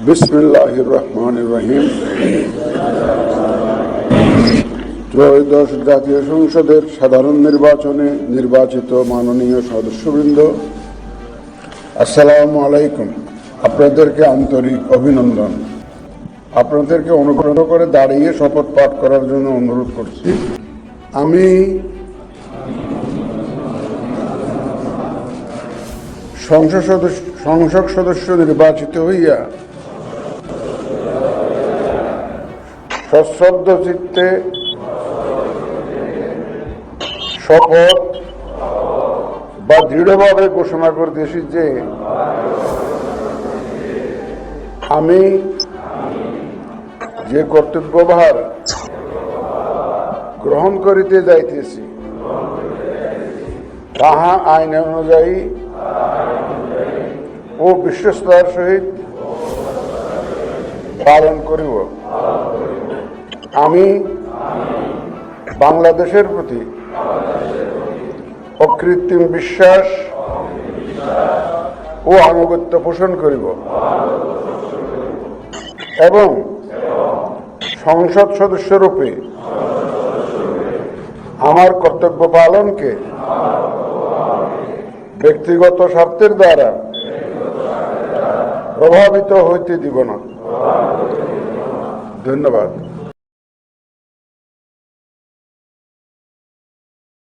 বিসমিল্লাহির রহমানির রহিম। ত্রয়োদশ জাতীয় সংসদের সাধারণ নির্বাচনে নির্বাচিত মাননীয় সদস্যবৃন্দ, আসসালামু আলাইকুম। আপনাদেরকে আন্তরিক অভিনন্দন। আপনাদেরকে অনুগ্রহ করে দাঁড়িয়ে শপথ পাঠ করার জন্য অনুরোধ করছি। আমি সংসদ সদস্য নির্বাচিত হইয়া সশ্রদ্ধ চিত্তে শপথ বা দৃঢ়ভাবে ঘোষণা করতেছি যে আমি যে কর্তব্যভার গ্রহণ করিতে যাইতেছি তাহা আইন অনুযায়ী ও বিশ্বস্তার সহিত পালন করিব। আমি বাংলাদেশের প্রতি অকৃত্রিম বিশ্বাস ও আনুগত্য পোষণ করিব এবং সংসদ সদস্যরূপে আমার কর্তব্য পালনকে ব্যক্তিগত স্বার্থের দ্বারা প্রভাবিত হইতে দিব না। ধন্যবাদ।